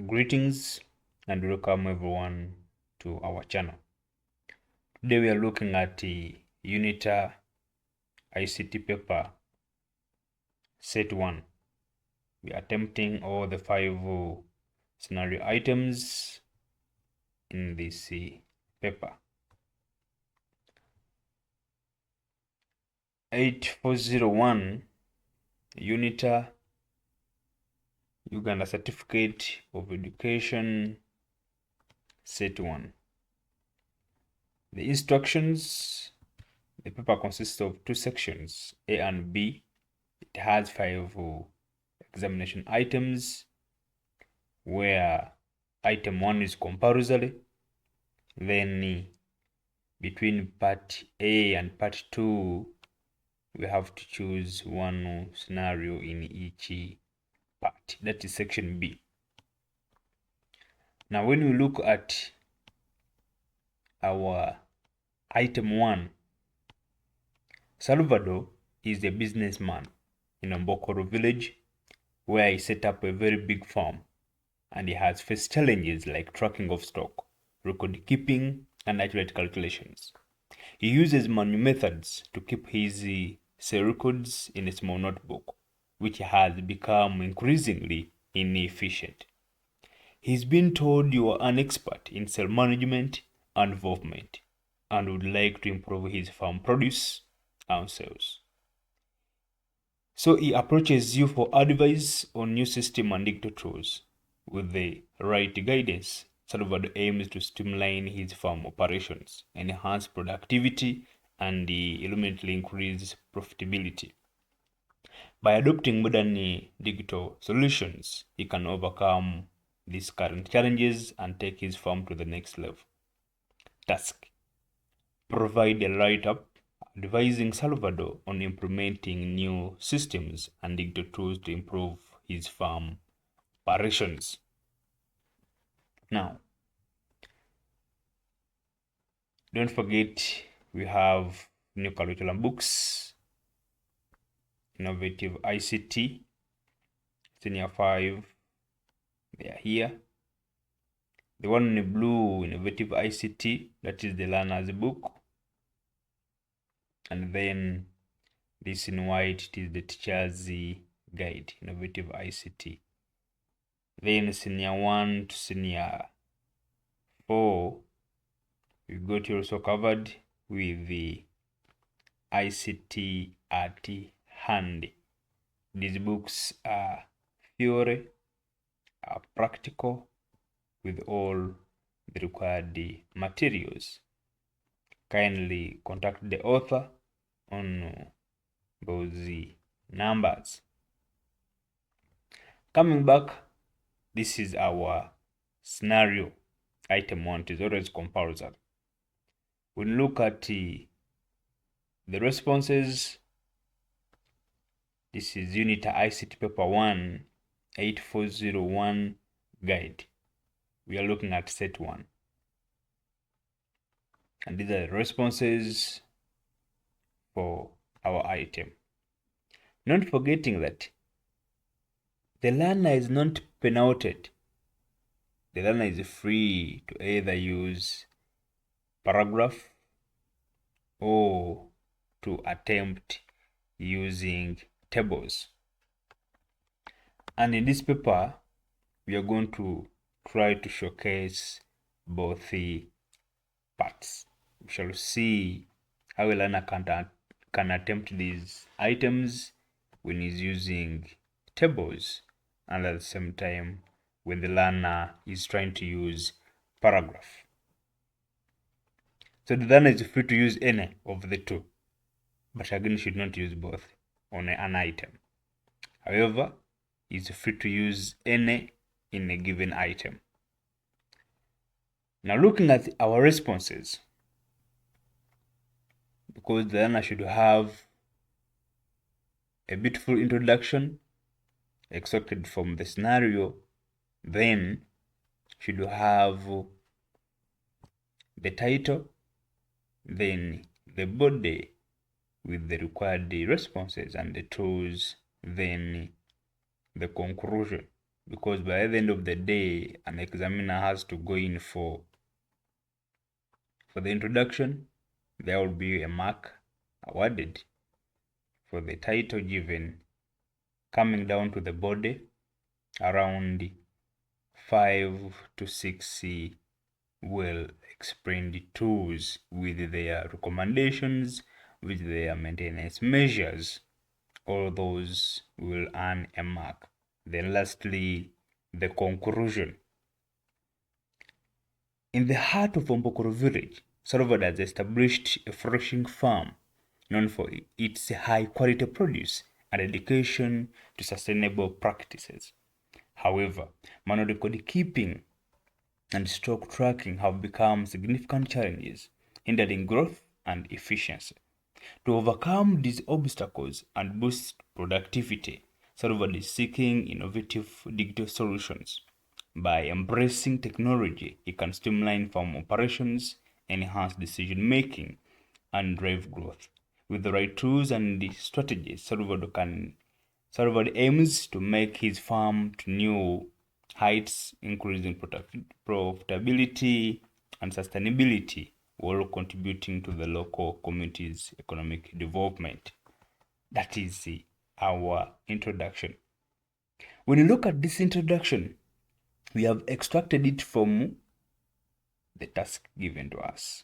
Greetings and welcome everyone to our channel. Today we are looking at the UNITA ICT paper set 1. We are attempting all the 5 scenario items in this paper. 8401 UNITA Uganda Certificate of Education set 1. The instructions. The paper consists of 2 sections, A and B. It has 5 examination items, where item 1 is compulsory. Then between part A and part 2, we have to choose one scenario in each part. That is section B. Now when we look at our item 1, Salvador is a businessman in Ombookoro village, where he set up a very big farm, and he has faced challenges like tracking of stock, record keeping, and accurate calculations. He uses manual methods to keep his sale records in a small notebook, which has become increasingly inefficient. He's been told you are an expert in sale management and involvement, and would like to improve his farm produce and sales. So he approaches you for advice on new system and digital tools. With the right guidance, Salvador aims to streamline his farm operations, enhance productivity, and ultimately increase profitability. By adopting modern digital solutions, he can overcome these current challenges and take his farm to the next level. Task: provide a write-up advising Salvador on implementing new systems and digital tools to improve his farm operations. Now, don't forget we have new curriculum books, Innovative ICT, Senior 5, they are here. The one in blue, Innovative ICT, that is the learner's book. And then this in white, it is the teacher's guide, Innovative ICT. Then Senior 1 to Senior 4, we got also covered with the ICT at hand. These books are theory, are practical, with all the required materials. Kindly contact the author on those numbers. Coming back, this is our scenario. Item 1 is always compulsory. We look at the responses. This is UNITA ICT paper 1, 8401 guide. We are looking at set 1. And these are the responses for our item. Not forgetting that the learner is not penalized. The learner is free to either use paragraph or to attempt using tables. And in this paper, we are going to try to showcase both the parts. We shall see how a learner can attempt these items when he's using tables, and at the same time when the learner is trying to use paragraph. So the learner is free to use any of the two, but again should not use both on an item. However, is free to use any in a given item. Now looking at our responses, because the learner should have a beautiful introduction extracted from the scenario, then should have the title, then the body with the required responses and the tools, then the conclusion, because by the end of the day, an examiner has to go in for the introduction. There will be a mark awarded for the title given. Coming down to the body, around 5 to 6 well explained tools with their recommendations, with their maintenance measures. All those will earn a mark. Then lastly, the conclusion. In the heart of Ombookoro village, Salvador has established a flourishing farm known for its high quality produce and dedication to sustainable practices. However, manual record keeping and stock tracking have become significant challenges, hindering growth and efficiency. To overcome these obstacles and boost productivity, Salvador is seeking innovative digital solutions. By embracing technology, it can streamline farm operations, enhance decision making, and drive growth. With the right tools and strategies, Salvador aims to make his farm to new heights, increasing profitability and sustainability, while contributing to the local community's economic development. That is our introduction. When you look at this introduction, we have extracted it from the task given to us.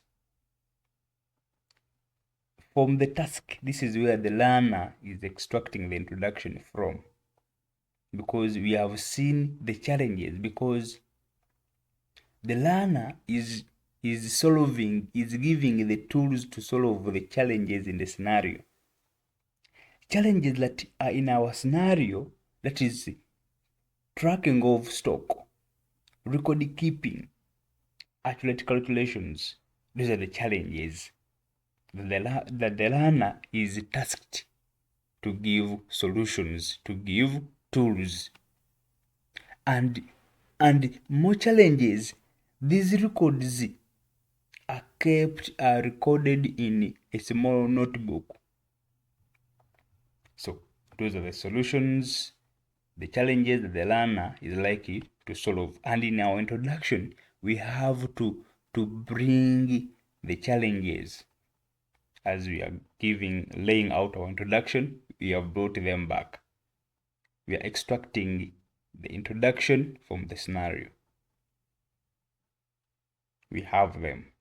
From the task, this is where the learner is extracting the introduction from. Because we have seen the challenges, because the learner is giving the tools to solve the challenges in the scenario. Challenges that are in our scenario, that is tracking of stock, record keeping, accurate calculations. These are the challenges that the learner is tasked to give solutions, to give tools. And more challenges, these records are recorded in a small notebook. So those are the solutions, the challenges that the learner is likely to solve. And in our introduction, we have to bring the challenges. As we are laying out our introduction, we have brought them back. We are extracting the introduction from the scenario. We have them,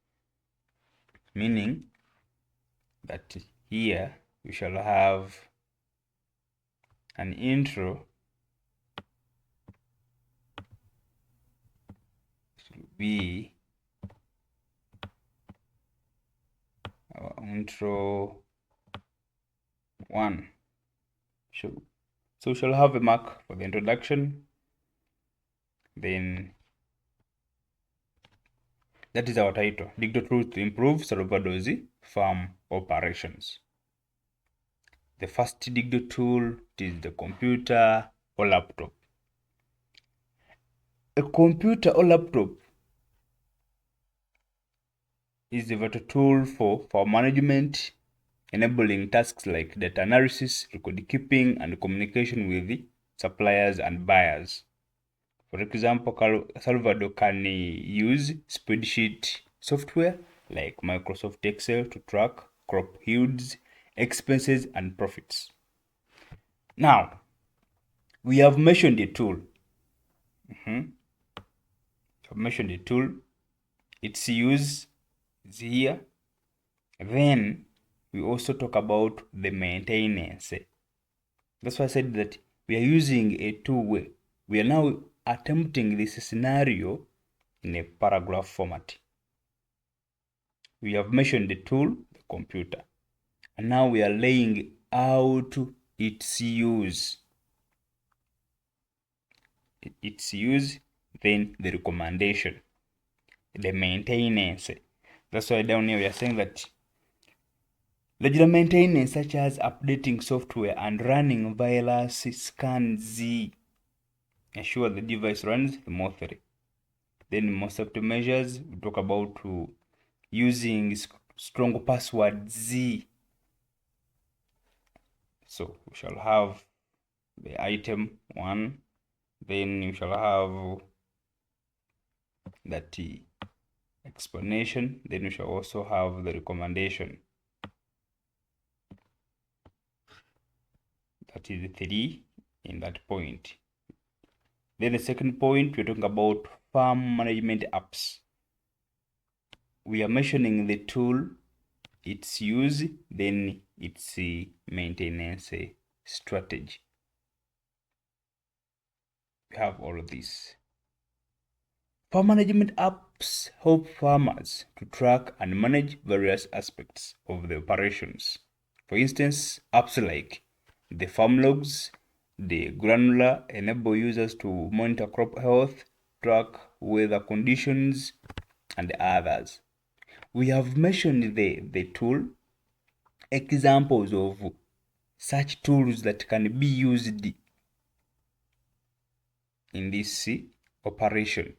meaning that here we shall have an intro. Should be our intro 1. So we shall have a mark for the introduction. Then that is our title, Digital Tools to Improve Salvador's Farm Operations. The first digital tool is the computer or laptop. A computer or laptop is a vital tool for management, enabling tasks like data analysis, record keeping, and communication with suppliers and buyers. For example, Salvador can use spreadsheet software like Microsoft Excel to track crop yields, expenses, and profits. Now, we have mentioned the tool. I've mentioned the tool. Its use is here. Then we also talk about the maintenance. That's why I said that we are using a two-way. We are now attempting this scenario in a paragraph format. We have mentioned the tool, the computer, and now we are laying out its use. Then the recommendation, the maintenance. That's why down here we are saying that regular maintenance such as updating software and running virus scans ensure the device runs smoothly. Then most of the measures we talk about using strong passwords. So we shall have the item 1, Then you shall have that explanation. Then you shall also have the recommendation. That is 3 in that point. Then the second point, we're talking about farm management apps. We are mentioning the tool, its use, then its maintenance strategy. We have all of this. Farm management apps help farmers to track and manage various aspects of the operations. For instance, apps like the farm logs, the granular enable users to monitor crop health, track weather conditions, and others. We have mentioned the tool, examples of such tools that can be used in this operation.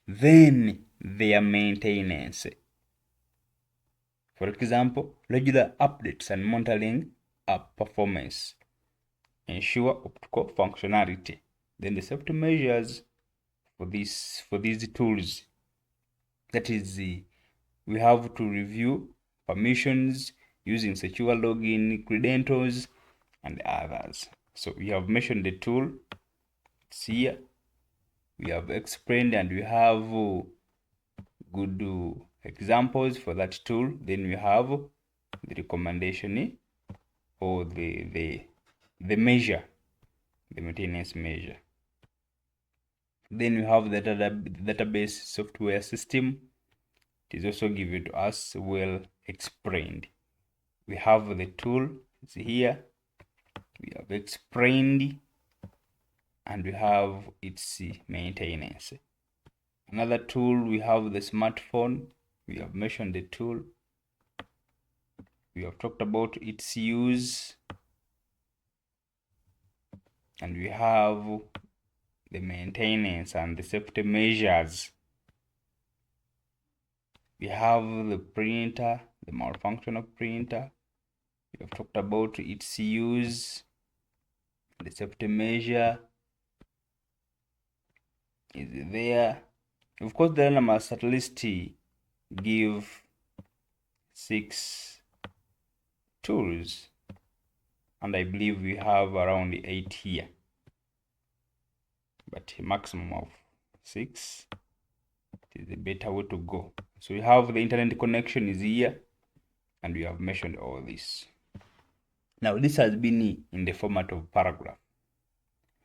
Then their maintenance. For example, regular updates and monitoring app performance. Ensure optical functionality. Then the safety measures for these tools. That is, we have to review permissions using secure login credentials and others. So we have mentioned the tool. It's here. We have explained and we have good examples for that tool. Then we have the recommendation or the measure, the maintenance measure. Then we have the database software system. It is also given to us, well explained. We have the tool, it's here. We have explained, and we have its maintenance. Another tool, we have the smartphone. We have mentioned the tool. We have talked about its use. And we have the maintenance and the safety measures. We have the printer, the malfunctional printer. We have talked about its use, the safety measure is there. Of course, the learner must at least give 6 tools, and I believe we have around 8 here, but a maximum of 6 is a better way to go. So we have the internet connection is here, and we have mentioned all this. Now this has been in the format of paragraph,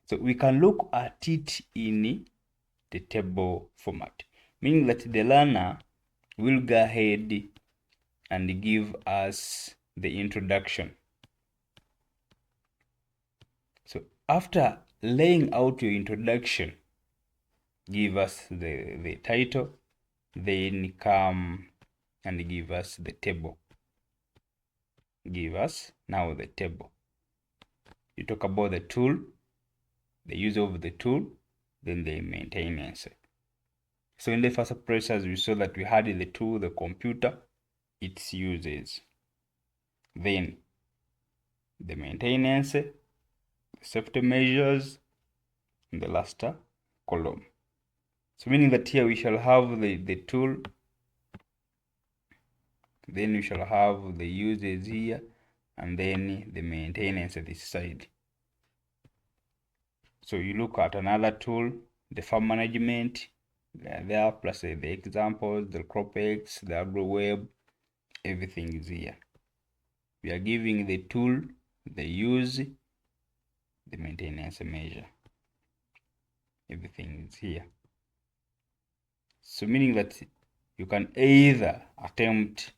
so we can look at it in the table format, meaning that the learner will go ahead and give us the introduction. So after laying out your introduction, give us the title, then come and give us the table. Give us now the table. You talk about the tool, the use of the tool, then the maintenance. So in the first place, as we saw that we had the tool, the computer, its uses. Then the maintenance, the safety measures, in the last column. So meaning that here we shall have the tool, then we shall have the uses here, and then the maintenance at this side. So you look at another tool, the farm management, there plus the examples, the CropX, the AgroWeb, everything is here. We are giving the tool, the use, the maintenance measure. Everything is here. So meaning that you can either attempt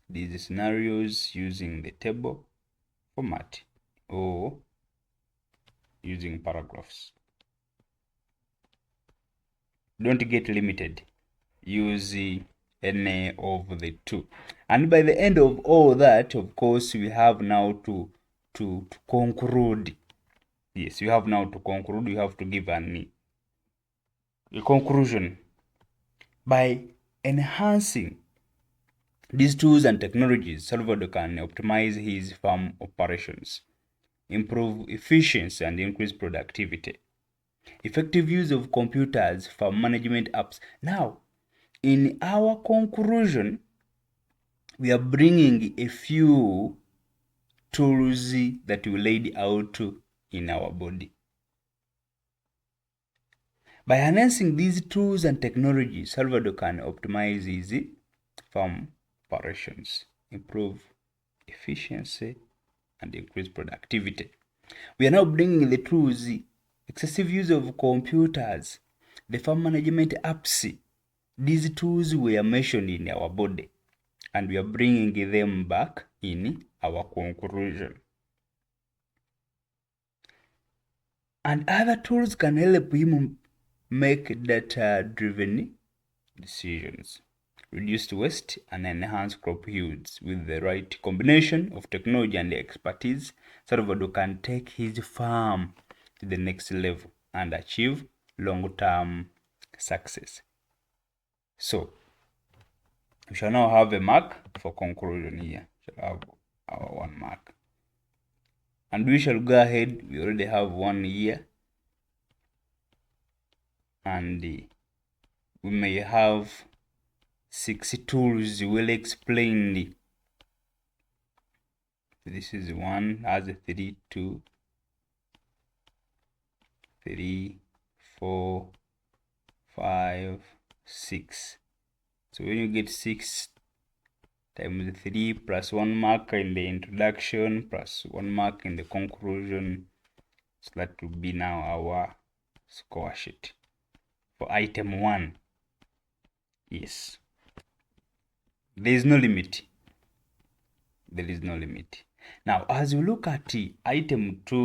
these scenarios using the table format or using paragraphs. Don't get limited. Use any of the two. And by the end of all that, of course, we have now to conclude. Yes, you have now to conclude. You have to give a conclusion. By enhancing these tools and technologies, Salvador can optimize his farm operations, improve efficiency, and increase productivity. Effective use of computers for management apps. Now, in our conclusion, we are bringing a few tools that we laid out in our body. By harnessing these tools and technologies, Salvador can optimize his farm operations, improve efficiency, and increase productivity. We are now bringing the tools, excessive use of computers, the farm management apps. These tools were mentioned in our body, and we are bringing them back in our conclusion. And other tools can help him make data-driven decisions, reduce waste, and enhance crop yields. With the right combination of technology and expertise, Salvador can take his farm to the next level and achieve long-term success. So, we shall now have a mark for conclusion here. We shall have our 1 mark. And we shall go ahead. We already have 1 here. And we may have 6 tools well explained. This is 1, has 3, 2, 3, 4, 5, 6. So when you get 6 times 3 plus 1 mark in the introduction plus 1 mark in the conclusion, so that will be now our score sheet for item 1. Yes, there is no limit. There is no limit. Now, as we look at item 2,